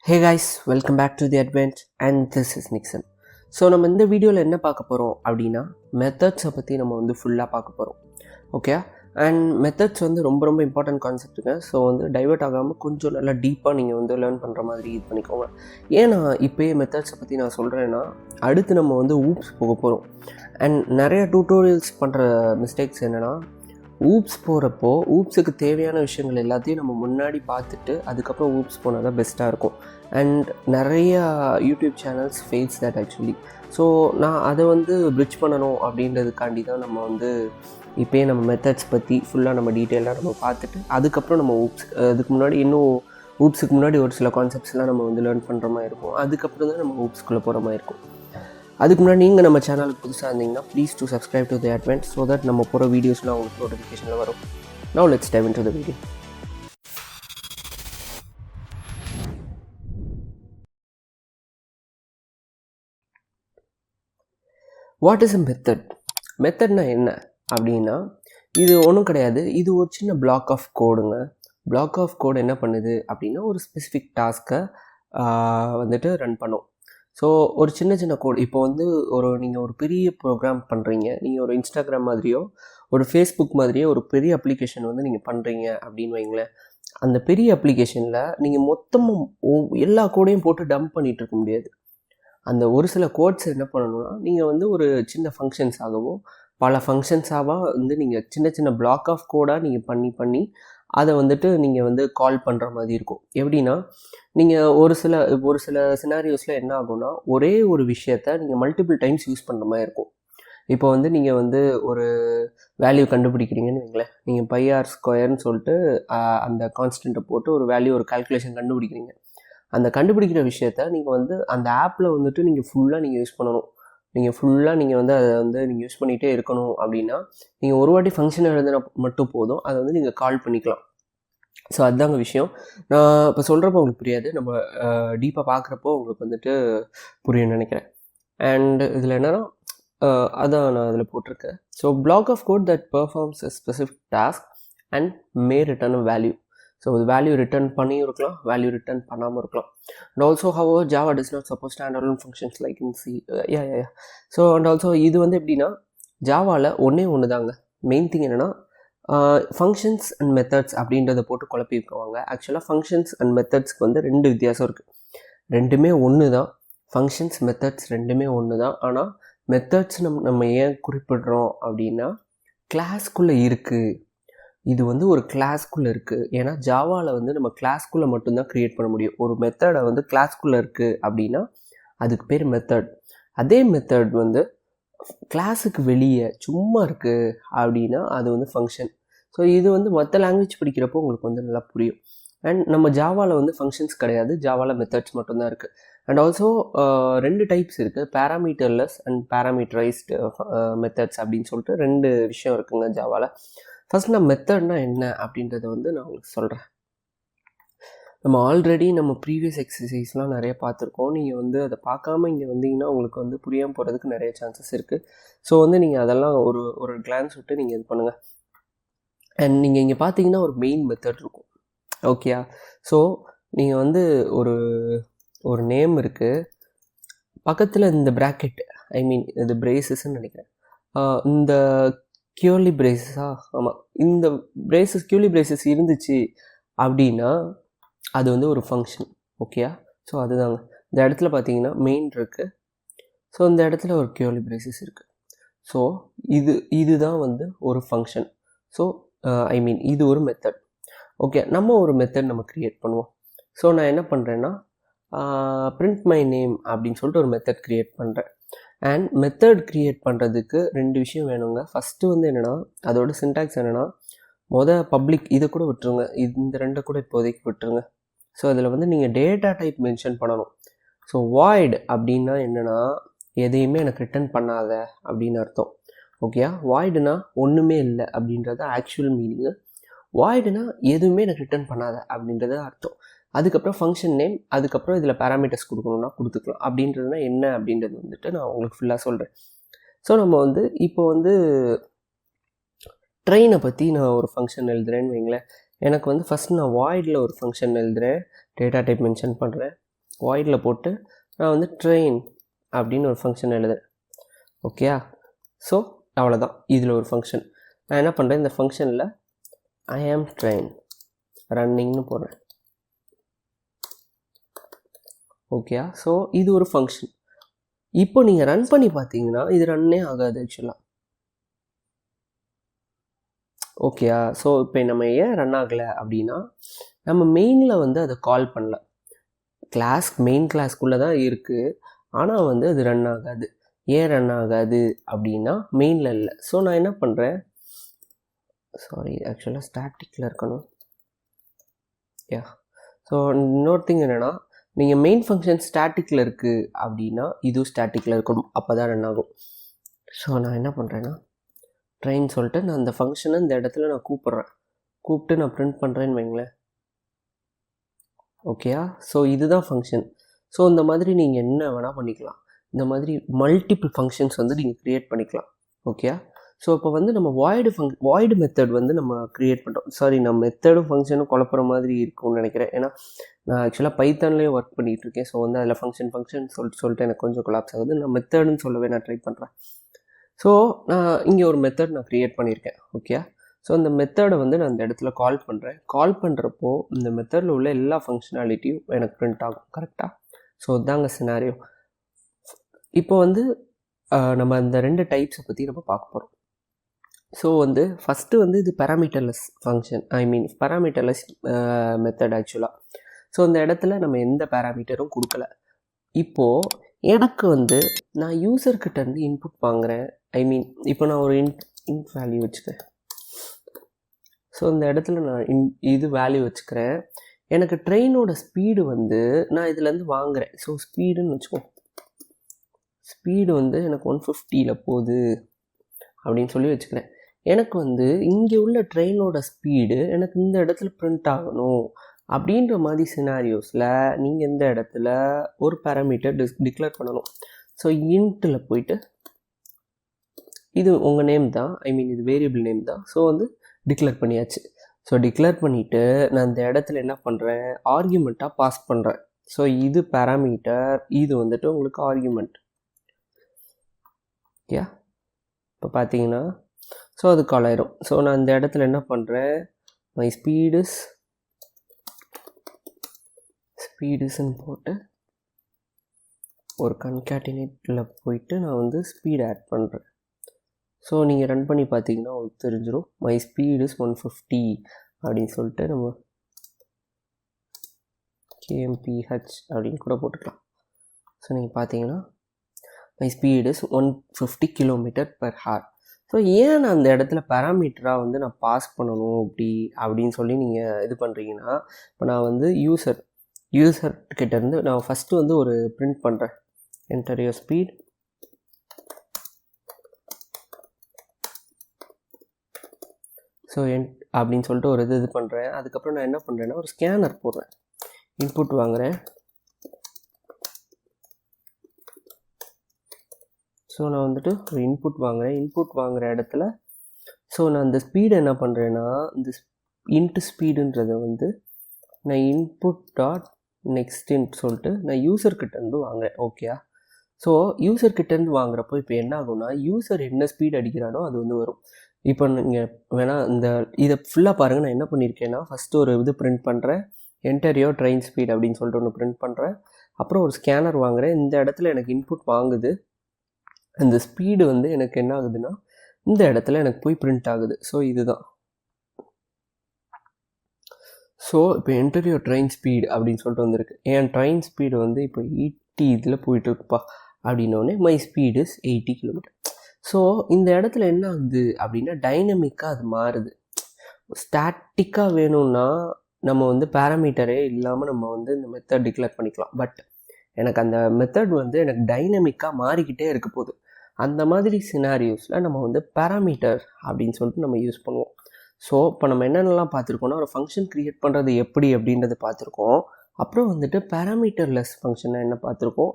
Hey guys, welcome back to the Advent and this is Nixon. So நம்ம இந்த வீடியோவில் என்ன பார்க்க போகிறோம் அப்படின்னா மெத்தட்ஸை பற்றி நம்ம வந்து ஃபுல்லாக பார்க்க போகிறோம். ஓகே, அண்ட் மெத்தட்ஸ் வந்து ரொம்ப இம்பார்ட்டன்ட் கான்செப்ட்டுங்க. ஸோ வந்து டைவர்ட் ஆகாமல் கொஞ்சம் நல்லா டீப்பாக நீங்கள் வந்து லேர்ன் பண்ணுற மாதிரி இது பண்ணிக்கோங்க. ஏன் நான் இப்போயே மெத்தட்ஸை பற்றி நான் சொல்கிறேன்னா, அடுத்து நம்ம வந்து ஊப்ஸ் போக போகிறோம். அண்ட் நிறைய டியூட்டோரியல்ஸ் பண்ணுற மிஸ்டேக்ஸ் என்னென்னா, ஊப்ஸ் போகிறப்போ ஊப்ஸுக்கு தேவையான விஷயங்கள் எல்லாத்தையும் நம்ம முன்னாடி பார்த்துட்டு அதுக்கப்புறம் ஊப்ஸ் போனால் தான் பெஸ்ட்டாக இருக்கும். அண்ட் நிறையா YouTube channels fails that actually. So நான் அதை வந்து பிரிட்ஜ் பண்ணணும் அப்படின்றதுக்காண்டி தான் நம்ம வந்து இப்போயே நம்ம மெத்தட்ஸ் பற்றி ஃபுல்லாக நம்ம டீட்டெயிலாக நம்ம பார்த்துட்டு அதுக்கப்புறம் நம்ம ஊப்ஸ், அதுக்கு முன்னாடி இன்னும் ஊப்ஸுக்கு முன்னாடி ஒரு சில கான்செப்ட்ஸ்லாம் நம்ம வந்து லேர்ன் பண்ணுற மாதிரி இருக்கும். அதுக்கப்புறம் தான் நம்ம ஊப்ஸ்குள்ளே போகிற மாதிரி இருக்கும். அதுக்கு முன்னாடி நீங்கள் நம்ம சேனலுக்கு புதுசாக இருந்தீங்கன்னா please do subscribe to the advent so that நம்ம போகிற வீடியோஸ்லாம் உங்களுக்கு நோட்டிஃபிகேஷனில் வரும். Now let's dive into the video. What is a method? மெத்தட்னா என்ன அப்படின்னா, இது ஒன்றும் கிடையாது. இது ஒரு சின்ன பிளாக் ஆஃப் கோடுங்க. பிளாக் ஆஃப் கோடு என்ன பண்ணுது அப்படின்னா, ஒரு ஸ்பெசிஃபிக் டாஸ்க்கை வந்துட்டு ரன் பண்ணும். ஸோ ஒரு சின்ன கோட், இப்போ வந்து நீங்கள் ஒரு பெரிய ப்ரோக்ராம் பண்ணுறீங்க, நீங்கள் ஒரு இன்ஸ்டாகிராம் மாதிரியோ ஒரு ஃபேஸ்புக் மாதிரியோ ஒரு பெரிய அப்ளிகேஷன் வந்து நீங்கள் பண்ணுறீங்க அப்படின்னு வைங்களேன். அந்த பெரிய அப்ளிகேஷனில் நீங்கள் மொத்தமும் எல்லா கோடையும் போட்டு டம்ப் பண்ணிகிட்டு இருக்க முடியாது. அந்த ஒரு சில கோட்ஸ் என்ன பண்ணணும்னா, நீங்கள் வந்து ஒரு சின்ன ஃபங்க்ஷன்ஸாகவோ பல ஃபங்க்ஷன்ஸாக வந்து நீங்கள் சின்ன பிளாக் ஆஃப் கோடாக நீங்கள் பண்ணி அதை வந்துட்டு நீங்கள் வந்து கால் பண்ணுற மாதிரி இருக்கும். எப்படின்னா, நீங்கள் ஒரு சில சினாரியோஸில் என்ன ஆகும்னா, ஒரே ஒரு விஷயத்த நீங்கள் மல்டிபிள் டைம்ஸ் யூஸ் பண்ணுற மாதிரி இருக்கும். இப்போ வந்து நீங்கள் வந்து ஒரு வேல்யூ கண்டுபிடிக்கிறீங்கன்னு வைங்களேன். நீங்கள் πr² சொல்லிட்டு அந்த கான்ஸ்டண்ட்டை போட்டு ஒரு வேல்யூ, ஒரு கால்குலேஷன் கண்டுபிடிக்கிறீங்க. அந்த கண்டுபிடிக்கிற விஷயத்த நீங்கள் வந்து அந்த ஆப்பில் வந்துட்டு நீங்கள் ஃபுல்லாக யூஸ் பண்ணணும். நீங்கள் வந்து அதை வந்து நீங்கள் யூஸ் பண்ணிகிட்டே இருக்கணும். அப்படின்னா நீங்கள் ஒரு வாட்டி ஃபங்க்ஷன் எழுதினா மட்டும் போதும், அதை வந்து நீங்கள் கால் பண்ணிக்கலாம். ஸோ அதுதாங்க விஷயம். நான் இப்போ சொல்கிறப்போ உங்களுக்கு புரியாது, நம்ம டீப்பாக பார்க்குறப்போ உங்களுக்கு வந்துட்டு புரியும்னு நினைக்கிறேன். அண்ட் இதில் என்னென்னா, அதான் நான் அதில் போட்டிருக்கேன். So block of code that performs a specific task and may return a value. So இது வேல்யூ ரிட்டர்ன் பண்ணியும் இருக்கலாம், வேல்யூ ரிட்டர்ன் பண்ணாமல் இருக்கலாம். And also however Java does not support standalone functions like in C. So and also இது வந்து எப்படின்னா, ஜாவாவில் ஒன்று தாங்க மெயின் திங் என்னென்னா, ஃபங்க்ஷன்ஸ் அண்ட் மெத்தட்ஸ் அப்படின்றத போட்டு குழப்பிக்குவாங்க. ஆக்சுவலாக ஃபங்க்ஷன்ஸ் அண்ட் மெத்தட்ஸ்க்கு வந்து 2 வித்தியாசம் இருக்குது. ரெண்டுமே ஒன்று தான். ஃபங்க்ஷன்ஸ் மெத்தட்ஸ் ரெண்டுமே ஒன்று தான். ஆனால் மெத்தட்ஸ் நம்ம ஏன் குறிப்பிடுறோம் அப்படின்னா, கிளாஸ்க்குள்ளே இருக்குது. இது வந்து ஒரு கிளாஸ்க்குள்ளே இருக்குது. ஏன்னா ஜாவாவில் வந்து நம்ம கிளாஸ்க்குள்ளே மட்டும்தான் க்ரியேட் பண்ண முடியும். ஒரு மெத்தடை வந்து கிளாஸ்க்குள்ளே இருக்குது அப்படின்னா அதுக்கு பேர் மெத்தட். அதே மெத்தட் வந்து கிளாஸுக்கு வெளியே சும்மா இருக்குது அப்படின்னா அது வந்து ஃபங்க்ஷன். ஸோ இது வந்து மற்ற லாங்குவேஜ் படிக்கிறப்போ உங்களுக்கு வந்து நல்லா புரியும். அண்ட் நம்ம ஜாவாவில் வந்து ஃபங்க்ஷன்ஸ் கிடையாது, ஜாவாவில் மெத்தட்ஸ் மட்டும்தான் இருக்குது. அண்ட் ஆல்சோ 2 டைப்ஸ் இருக்குது, பேராமீட்டர்லெஸ் அண்ட் பேராமீட்டரைஸ்டு மெத்தட்ஸ் அப்படின்னு சொல்லிட்டு 2 விஷயம் இருக்குங்க ஜாவாவில். ஃபஸ்ட் நான் மெத்தட்னா என்ன அப்படின்றத வந்து நான் உங்களுக்கு சொல்கிறேன். நம்ம ஆல்ரெடி நம்ம ப்ரீவியஸ் எக்ஸசைஸ்லாம் நிறைய பார்த்துருக்கோம். நீங்கள் வந்து அதை பார்க்காம இங்கே வந்தீங்கன்னா உங்களுக்கு வந்து புரியாமல் போகிறதுக்கு நிறைய சான்சஸ் இருக்குது. ஸோ வந்து நீங்கள் அதெல்லாம் ஒரு கிளான்ஸ் விட்டு நீங்கள் இது பண்ணுங்கள். அண்ட் நீங்கள் இங்கே பார்த்தீங்கன்னா ஒரு மெயின் மெத்தட் இருக்கும். ஓகேயா? ஸோ நீங்கள் வந்து ஒரு நேம் இருக்குது, பக்கத்தில் இந்த ப்ராக்கெட், இது பிரேசஸ்ன்னு நினைக்கிறேன். இந்த கியூர்லி பிரேசஸா? ஆமாம், இந்த கியூர்லி பிரேசஸ் இருந்துச்சு அப்படின்னா அது வந்து ஒரு ஃபங்க்ஷன். ஓகேயா? ஸோ அதுதாங்க இந்த இடத்துல பார்த்தீங்கன்னா மெயின் இருக்குது. ஸோ இந்த இடத்துல ஒரு கியூர்லி பிரேசஸ் இருக்குது. ஸோ இதுதான் வந்து ஒரு ஃபங்க்ஷன். ஸோ இது ஒரு மெத்தட். ஓகே, நம்ம ஒரு மெத்தட் நம்ம க்ரியேட் பண்ணுவோம். ஸோ நான் என்ன பண்ணுறேன்னா, print my name அப்படின்னு சொல்லிட்டு ஒரு மெத்தட் க்ரியேட் பண்ணுறேன். அண்ட் மெத்தட் க்ரியேட் பண்ணுறதுக்கு 2 விஷயம் வேணுங்க. ஃபஸ்ட்டு வந்து என்னென்னா, அதோட சின்டாக்ஸ் என்னென்னா, பப்ளிக் இதை கூட விட்டுருங்க, இந்த 2 கூட இப்போதைக்கு விட்டுருங்க. ஸோ அதில் வந்து நீங்கள் டேட்டா டைப் மென்ஷன் பண்ணணும். ஸோ void அப்படின்னா என்னென்னா, எதையுமே எனக்கு ரிட்டர்ன் பண்ணாத அப்படின்னு அர்த்தம். ஓகேயா? voidனா ஒன்றுமே இல்லை அப்படின்றது ஆக்சுவல் மீனிங்கு. voidனா எதுவுமே எனக்கு ரிட்டர்ன் பண்ணாத அப்படின்றது அர்த்தம். அதுக்கப்புறம் ஃபங்க்ஷன் நேம், அதுக்கப்புறம் இதில் பேராமீட்டர்ஸ் கொடுக்கணுன்னா கொடுத்துக்கலாம். அப்படின்றதுனா என்ன அப்படின்றது வந்துட்டு நான் உங்களுக்கு ஃபுல்லாக சொல்கிறேன். ஸோ நம்ம வந்து இப்போ வந்து ட்ரெயினை பற்றி நான் ஒரு ஃபங்க்ஷன் எழுதுகிறேன்னு வைங்களேன். எனக்கு வந்து ஃபஸ்ட் நான் வாய்டில் ஒரு ஃபங்க்ஷன் எழுதுகிறேன், டேட்டா டைப் மென்ஷன் பண்ணுறேன். வாய்டில் போட்டு நான் வந்து ட்ரெயின் அப்படின்னு ஒரு ஃபங்க்ஷன் எழுதுறேன். ஓகேயா? ஸோ அவ்வளோதான், இதில் ஒரு ஃபங்க்ஷன். நான் என்ன பண்ணுறேன், இந்த ஃபங்க்ஷனில் ஐ ஆம் ட்ரெயின் ரன்னிங்னு போடுறேன். ஓகேயா? ஸோ இது ஒரு ஃபங்க்ஷன். இப்போ நீங்கள் ரன் பண்ணி பார்த்தீங்கன்னா இது ரன்னே ஆகாது ஆக்சுவலாக. ஓகேயா? ஸோ இப்போ நம்ம ஏன் ரன் ஆகலை அப்படின்னா, நம்ம மெயினில் வந்து அதை கால் பண்ணல. மெயின் கிளாஸ்க்குள்ளே தான் இருக்குது, ஆனால் வந்து அது ரன் ஆகாது. ஏன் ரன் ஆகாது அப்படின்னா மெயினில் இல்லை. ஸோ நான் என்ன பண்ணுறேன், சாரி ஆக்சுவலாக ஸ்டாட்டிக்கில் இருக்கணும். ஸோ இன்னொரு திங் என்னென்னா, நீங்கள் மெயின் ஃபங்க்ஷன் ஸ்டாட்டிக்கில் இருக்குது அப்படின்னா இதுவும் ஸ்டாட்டிக்கில் இருக்கணும், அப்போ தான் ரன் ஆகும். ஸோ நான் என்ன பண்ணுறேன்னா ட்ரெயின் சொல்லிட்டு நான் அந்த ஃபங்க்ஷனை இந்த இடத்துல நான் கூப்பிட்டு நான் ப்ரிண்ட் பண்ணுறேன்னு வைங்களேன். ஓகேயா? ஸோ இதுதான் ஃபங்க்ஷன். ஸோ இந்த மாதிரி நீங்கள் என்ன வேணால் பண்ணிக்கலாம். இந்த மாதிரி மல்டிபிள் ஃபங்க்ஷன்ஸ் வந்து நீங்கள் க்ரியேட் பண்ணிக்கலாம். ஓகேயா? ஸோ இப்போ வந்து நம்ம வாய்டு மெத்தட் வந்து நம்ம க்ரியேட் பண்ணுறோம். சாரி, நான் மெத்தடும் ஃபங்க்ஷனும் குழப்புற மாதிரி இருக்கும்னு நினைக்கிறேன். ஏன்னா நான் ஆக்சுவலாக பைத்தான்லேயே ஒர்க் பண்ணிகிட்ருக்கேன். ஸோ வந்து அதில் ஃபங்க்ஷன் சொல்லிட்டு எனக்கு கொஞ்சம் கொலாப்ஸ் ஆகுது. நான் மெத்தடுன்னு சொல்லவே நான் ட்ரை பண்ணுறேன். ஸோ நான் இங்கே ஒரு மெத்தட் நான் க்ரியேட் பண்ணியிருக்கேன். ஓகே? ஸோ இந்த மெத்தடை வந்து நான் இந்த இடத்துல கால் பண்ணுறேன். கால் பண்ணுறப்போ இந்த மெத்தடில் உள்ள எல்லா ஃபங்க்ஷனாலிட்டியும் எனக்கு ப்ரிண்ட் ஆகும். கரெக்டாக? ஸோ இதாங்க சினாரியோ. இப்போ வந்து நம்ம அந்த 2 டைப்ஸை பற்றி நம்ம பார்க்க போகிறோம். ஸோ வந்து ஃபஸ்ட்டு வந்து இது பேராமீட்டர்லெஸ் ஃபங்க்ஷன், பேராமீட்டர்லெஸ் மெத்தட் ஆக்சுவலாக. ஸோ இந்த இடத்துல நம்ம எந்த பேராமீட்டரும் கொடுக்கல. இப்போது எனக்கு வந்து நான் யூசர்கிட்ட இருந்து இன்புட் வாங்குகிறேன். இப்போ நான் ஒரு இன்ட் வேல்யூ வச்சுக்கிறேன். ஸோ இந்த இடத்துல நான் இது வேல்யூ வச்சுக்கிறேன். எனக்கு ட்ரெயினோட ஸ்பீடு வந்து நான் இதுலேருந்து வாங்குகிறேன். ஸோ ஸ்பீடுன்னு வச்சுக்கோ, ஸ்பீடு வந்து எனக்கு 150 போகுது அப்படின்னு சொல்லி வச்சுக்கிறேன். எனக்கு வந்து இங்கே உள்ள ட்ரெயினோட ஸ்பீடு எனக்கு இந்த இடத்துல பிரிண்ட் ஆகணும் அப்படின்ற மாதிரி சினாரியோஸில் நீங்கள் இந்த இடத்துல ஒரு பேராமீட்டர் டிக்ளேர் பண்ணணும். ஸோ இன்ட்டில் போயிட்டு இது உங்கள் நேம் தான், இது வேரியபிள் நேம் தான். ஸோ வந்து டிக்ளேர் பண்ணியாச்சு. ஸோ டிக்ளேர் பண்ணிவிட்டு நான் இந்த இடத்துல என்ன பண்ணுறேன், ஆர்கியூமெண்ட்டாக பாஸ் பண்ணுறேன். ஸோ இது பேராமீட்டர், இது வந்துட்டு உங்களுக்கு ஆர்கியூமெண்ட். ஓகே? இப்போ பார்த்தீங்கன்னா ஸோ அது கால் ஆயிரும். ஸோ நான் இந்த இடத்துல என்ன பண்ணுறேன், மை ஸ்பீடுஸ்ன்னு போட்டு ஒரு கன்கேட்டினேட்டில் போயிட்டு நான் வந்து ஸ்பீட் ஆட் பண்ணுறேன். ஸோ நீங்கள் ரன் பண்ணி பார்த்தீங்கன்னா உங்களுக்கு தெரிஞ்சிடும். மை ஸ்பீட் இஸ் 150 அப்படின்னு சொல்லிட்டு நம்ம kmph அப்படின்னு கூட போட்டுக்கலாம். ஸோ நீங்கள் பார்த்தீங்கன்னா my speed is 150 km/h. So ஏன் நான் அந்த இடத்துல பேராமீட்டராக வந்து நான் பாஸ் பண்ணணும் அப்படின்னு சொல்லி நீங்கள் இது பண்ணுறீங்கன்னா, இப்போ நான் வந்து யூசர்கிட்டேருந்து நான் ஃபஸ்ட்டு வந்து ஒரு பிரிண்ட் பண்ணுறேன், என்டர் யுவர் ஸ்பீட். ஸோ அப்படின்னு சொல்லிட்டு ஒரு இது பண்ணுறேன். அதுக்கப்புறம் நான் என்ன பண்ணுறேன்னா ஒரு ஸ்கேனர் போடுறேன், இன்புட் வாங்குகிறேன். ஸோ நான் வந்துட்டு ஒரு இன்புட் வாங்குகிற இடத்துல ஸோ நான் இந்த ஸ்பீடு என்ன பண்ணுறேன்னா, இந்த இன்ட்டு ஸ்பீடுன்றதை வந்து நான் இன்புட் டாட் நெக்ஸ்ட்டுன்னு சொல்லிட்டு நான் யூசர்கிட்டேருந்து வாங்குறேன். ஓகேயா? ஸோ யூசர்கிட்டேருந்து வாங்குறப்போ இப்போ என்ன ஆகும்னா, யூசர் என்ன ஸ்பீட் அடிக்கிறானோ அது வந்து வரும். இப்போ நீங்கள் வேணால் இதை ஃபுல்லாக பாருங்கள். நான் என்ன பண்ணியிருக்கேன்னா, ஃபஸ்ட்டு ஒரு இது பிரிண்ட் பண்ணுறேன், என்டர் யுவர் ட்ரெயின் ஸ்பீட் அப்படின்னு சொல்லிட்டு ஒன்று பிரிண்ட் பண்ணுறேன். அப்புறம் ஒரு ஸ்கேனர் வாங்குகிறேன். இந்த இடத்துல எனக்கு இன்புட் வாங்குது. அந்த ஸ்பீடு வந்து எனக்கு என்ன ஆகுதுன்னா இந்த இடத்துல எனக்கு போய் பிரிண்ட் ஆகுது. ஸோ இதுதான். ஸோ இப்போ என்டர் யுவர் ட்ரெயின் ஸ்பீட் அப்படின்னு சொல்லிட்டு வந்திருக்கு. என் ட்ரெயின் ஸ்பீடு வந்து இப்போ 80 இதில் போயிட்டுருக்குப்பா அப்படின்னோடனே my speed is 80 km. So இந்த இடத்துல என்ன ஆகுது அப்படின்னா, டைனமிக்காக அது மாறுது. ஸ்டாட்டிக்காக வேணும்னா நம்ம வந்து பேராமீட்டரே இல்லாமல் நம்ம வந்து இந்த மெத்தட் டிக்ளேர் பண்ணிக்கலாம். பட் எனக்கு அந்த மெத்தட் வந்து எனக்கு டைனமிக்காக மாறிக்கிட்டே இருக்க போகுது. அந்த மாதிரி சினாரியோஸில் நம்ம வந்து பேராமீட்டர் அப்படின்னு சொல்லிட்டு நம்ம யூஸ் பண்ணுவோம். ஸோ இப்போ நம்ம என்னென்னலாம் பார்த்துருக்கோம்னா, ஒரு ஃபங்க்ஷன் க்ரியேட் பண்ணுறது எப்படி அப்படின்றது பார்த்துருக்கோம். அப்புறம் வந்துட்டு பேராமீட்டர்லெஸ் ஃபங்க்ஷனை என்ன பார்த்துருக்கோம்,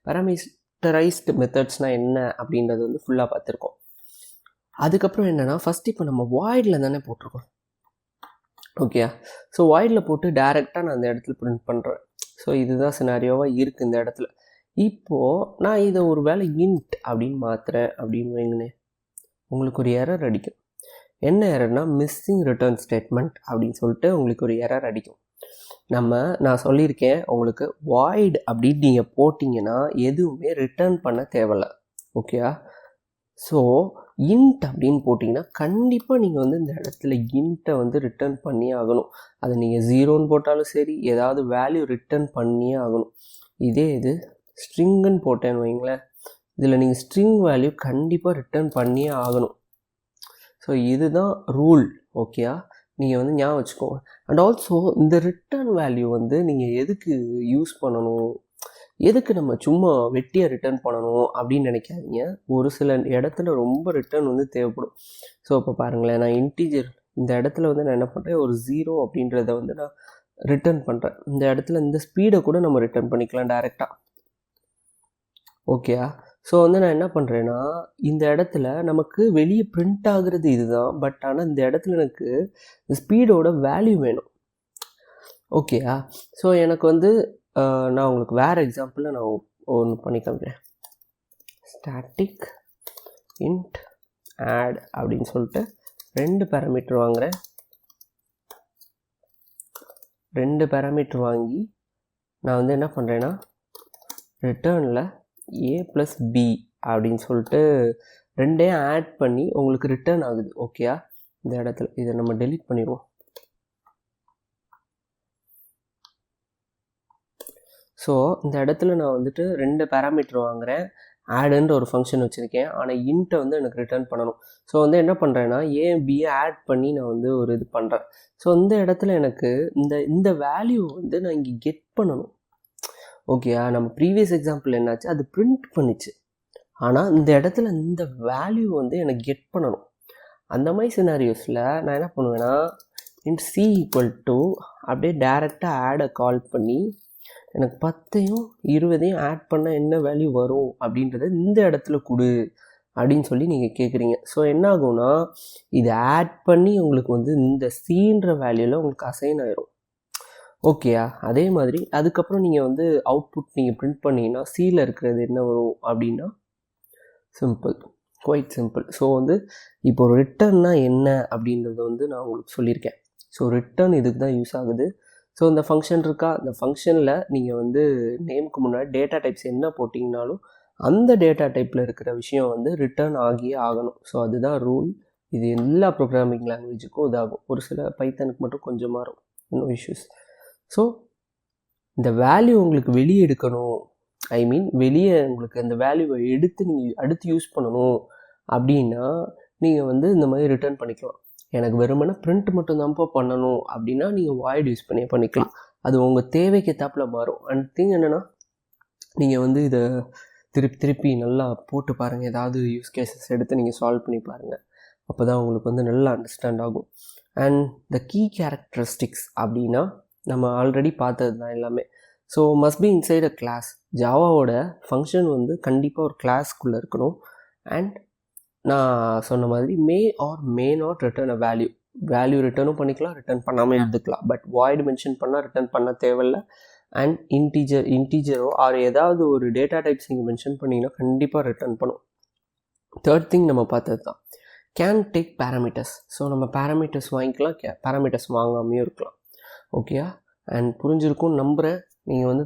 பேராமீட்டரைஸ்டு மெத்தட்ஸ்னால் என்ன அப்படின்றது வந்து ஃபுல்லாக பார்த்துருக்கோம். அதுக்கப்புறம் என்னென்னா, ஃபஸ்ட் இப்போ நம்ம வாய்டில் தானே போட்டிருக்கோம். ஓகேயா. ஸோ வாய்டில் போட்டு டேரெக்டாக நான் அந்த இடத்துல பிரிண்ட் பண்ணுறேன். ஸோ இதுதான் சினாரியோவாக இருக்குது இந்த இடத்துல. இப்போது நான் இதை ஒரு வேளை இன்ட் அப்படின்னு மாற்றுறேன் அப்படின்னு வைங்களேன், உங்களுக்கு ஒரு எரர் அடிக்கும். என்ன எரர்னா மிஸ்ஸிங் ரிட்டர்ன் ஸ்டேட்மெண்ட் அப்படின்னு சொல்லிட்டு உங்களுக்கு ஒரு எரர் அடிக்கும். நான் சொல்லியிருக்கேன் உங்களுக்கு வாய்ட் அப்படின்னு நீங்கள் போட்டிங்கன்னா எதுவுமே ரிட்டர்ன் பண்ண தேவையில்ல. ஓகேயா. ஸோ இன்ட் அப்படின்னு போட்டிங்கன்னா கண்டிப்பாக நீங்கள் வந்து இந்த இடத்துல இன்ட்டை வந்து ரிட்டர்ன் பண்ணியே ஆகணும். அதை நீங்கள் 0ன்னு போட்டாலும் சரி, ஏதாவது வேல்யூ ரிட்டர்ன் பண்ணியே ஆகணும். இதே இது ஸ்ட்ரிங்குன்னு போட்டேன்னு வைங்களேன், இதில் நீங்கள் ஸ்ட்ரிங் வேல்யூ கண்டிப்பாக ரிட்டர்ன் பண்ணியே ஆகணும். ஸோ இதுதான் ரூல். ஓகேயா. நீங்கள் வந்து ஞாபகம் வச்சுக்கோங்க. அண்ட் ஆல்சோ இந்த ரிட்டர்ன் வேல்யூ வந்து நீங்கள் எதுக்கு யூஸ் பண்ணணும், எதுக்கு நம்ம சும்மா வெட்டியாக ரிட்டர்ன் பண்ணணும் அப்படின்னு நினைக்காதீங்க. ஒரு சில இடத்துல ரொம்ப ரிட்டர்ன் வந்து தேவைப்படும். ஸோ இப்போ பாருங்களேன், நான் இன்டீஜர் இந்த இடத்துல வந்து நான் என்ன பண்ணுறேன், ஒரு 0 அப்படின்றத வந்து நான் ரிட்டர்ன் பண்ணுறேன். இந்த இடத்துல இந்த ஸ்பீடை கூட நம்ம ரிட்டர்ன் பண்ணிக்கலாம் டேரெக்டாக. ஓகேயா. ஸோ வந்து நான் என்ன பண்ணுறேன்னா, இந்த இடத்துல நமக்கு வெளியே பிரிண்ட் ஆகுறது இதுதான். பட் ஆனால் இந்த இடத்துல எனக்கு ஸ்பீடோட வேல்யூ வேணும். ஓகேயா. ஸோ எனக்கு வந்து நான் உங்களுக்கு வேறு எக்ஸாம்பிளில் நான் ஒன்று பண்ணி காமிக்கிறேன். ஸ்டாட்டிக் இன்ட் ஆட் அப்படின்னு சொல்லிட்டு 2 பேராமீட்டர் வாங்குகிறேன். 2 பேராமீட்டர் வாங்கி நான் வந்து என்ன பண்ணுறேன்னா, ரிட்டர்னில் a + b அப்படின்னு சொல்லிட்டு 2ஐயும் ஆட் பண்ணி உங்களுக்கு ரிட்டர்ன் ஆகுது. ஓகேயா. இந்த இடத்துல இதை நம்ம டெலீட் பண்ணிடுவோம். ஸோ இந்த இடத்துல நான் வந்துட்டு 2 பேராமீட்டர் வாங்குகிறேன், ஆடுன்ற ஒரு ஃபங்க்ஷன் வச்சுருக்கேன். ஆனால் இன்ட்டை வந்து எனக்கு ரிட்டர்ன் பண்ணணும். ஸோ வந்து என்ன பண்ணுறேன்னா, ஏ பியை ஆட் பண்ணி நான் வந்து ஒரு இது பண்ணுறேன். ஸோ இந்த இடத்துல எனக்கு இந்த வேல்யூ வந்து நான் இங்கே கெட் பண்ணணும். ஓகேயா. நம்ம ப்ரீவியஸ் எக்ஸாம்பிள் என்னாச்சு, அது பிரிண்ட் பண்ணிச்சு. ஆனால் இந்த இடத்துல இந்த வேல்யூ வந்து எனக்கு கெட் பண்ணணும். அந்த மாதிரி சினாரியோஸில் நான் என்ன பண்ணுவேன்னா, இன்ட் c = அப்படியே டேரெக்டாக ஆடை கால் பண்ணி எனக்கு 10ஐயும் 20ஐயும் ஆட் பண்ணால் என்ன வேல்யூ வரும் அப்படின்றத இந்த இடத்துல கொடு அப்படின்னு சொல்லி நீங்கள் கேட்குறீங்க. ஸோ என்ன ஆகும்னா, இதை ஆட் பண்ணி உங்களுக்கு வந்து இந்த சீன்ற வேல்யூவில் உங்களுக்கு அசைன் ஆயிரும். ஓகேயா. அதே மாதிரி அதுக்கப்புறம் நீங்கள் வந்து அவுட்புட் நீங்கள் பிரிண்ட் பண்ணிங்கன்னா சியில் இருக்கிறது என்ன வரும் அப்படின்னா, சிம்பிள், குவைட் சிம்பிள். ஸோ வந்து இப்போ ஒரு ரிட்டர்ன்னா என்ன அப்படின்றத வந்து நான் உங்களுக்கு சொல்லியிருக்கேன். ஸோ ரிட்டர்ன் இதுக்கு தான் யூஸ் ஆகுது. ஸோ இந்த ஃபங்க்ஷன் இருக்கா, இந்த ஃபங்க்ஷனில் நீங்கள் வந்து நேமுக்கு முன்னாடி டேட்டா டைப்ஸ் என்ன போட்டிங்கனாலும் அந்த டேட்டா டைப்பில் இருக்கிற விஷயம் வந்து ரிட்டர்ன் ஆகியே ஆகணும். ஸோ அதுதான் ரூல். இது எல்லா ப்ரோக்ராமிங் லாங்குவேஜுக்கும் இதாகும். ஒரு சில பைத்தனுக்கு மட்டும் கொஞ்சம் மாறும், நோ இஷ்யூஸ். ஸோ இந்த வேல்யூ உங்களுக்கு வெளியே எடுக்கணும், வெளியே உங்களுக்கு அந்த வேல்யூவை எடுத்து நீங்கள் அடுத்து யூஸ் பண்ணணும் அப்படின்னா நீங்கள் வந்து இந்த மாதிரி ரிட்டர்ன் பண்ணிக்கலாம். எனக்கு வெறுமனே பிரிண்ட் மட்டும்தான்ப்பா பண்ணணும் அப்படின்னா நீங்கள் வாய்ட் யூஸ் பண்ணிக்கலாம். அது உங்கள் தேவைக்கு ஏற்றாப்புல மாறும். அண்ட் திங் என்னென்னா, நீங்கள் வந்து இதை திருப்பி நல்லா போட்டு பாருங்கள். ஏதாவது யூஸ் கேசஸ் எடுத்து நீங்கள் சால்வ் பண்ணி பாருங்கள். அப்போ தான் உங்களுக்கு வந்து நல்லா அண்டர்ஸ்டாண்ட் ஆகும். அண்ட் த கீ கேரக்டரிஸ்டிக்ஸ் அப்படின்னா நம்ம ஆல்ரெடி பார்த்தது தான் எல்லாமே. So must be inside a class. ஜாவாவோட ஃபங்க்ஷன் வந்து கண்டிப்பாக ஒரு கிளாஸ்க்குள்ளே இருக்கணும். அண்ட் நான் சொன்ன மாதிரி may not return a value ரிட்டர்னும் பண்ணிக்கலாம், ரிட்டர்ன் பண்ணாமல் எடுத்துக்கலாம். பட் வாய்டு மென்ஷன் பண்ணால் ரிட்டர்ன் பண்ண தேவையில்லை. அண்ட் இன்டீஜரோ ஆர் ஏதாவது ஒரு டேட்டா டைப்ஸ் நீங்கள் மென்ஷன் பண்ணிங்கன்னா கண்டிப்பாக ரிட்டர்ன் பண்ணும். தேர்ட் திங் நம்ம பார்த்தது தான் கேன் டேக் பேராமீட்டர்ஸ். ஸோ நம்ம பேராமீட்டர்ஸ் வாங்கிக்கலாம், பேராமீட்டர்ஸ் வாங்காமையும் இருக்கலாம். ஓகேயா. அண்ட் புரிஞ்சிருக்கும்னு நம்புகிறேன். நீங்கள் வந்து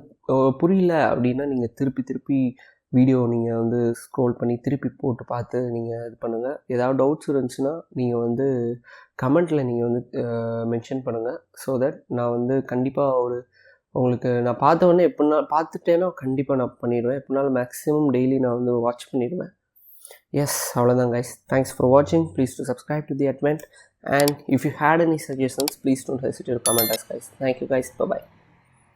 புரியல அப்படின்னா நீங்கள் திருப்பி வீடியோ நீங்கள் வந்து ஸ்க்ரோல் பண்ணி திருப்பி போட்டு பார்த்து நீங்கள் இது பண்ணுங்கள். ஏதாவது டவுட்ஸ் இருந்துச்சுன்னா நீங்கள் வந்து கமெண்ட்டில் நீங்கள் வந்து மென்ஷன் பண்ணுங்கள். ஸோ தட் நான் வந்து கண்டிப்பாக உங்களுக்கு நான் பார்த்தவொடனே பார்த்துட்டேன்னா கண்டிப்பாக நான் பண்ணிடுவேன். எப்படினாலும் மேக்ஸிமம் டெய்லி நான் வந்து வாட்ச் பண்ணிடுவேன். எஸ், அவ்வளோதான் கைஸ். தேங்க்ஸ் ஃபார் வாட்சிங். Please to subscribe to the Advent. And if you had any suggestions, please don't hesitate to comment us guys. Thank you guys. Bye bye.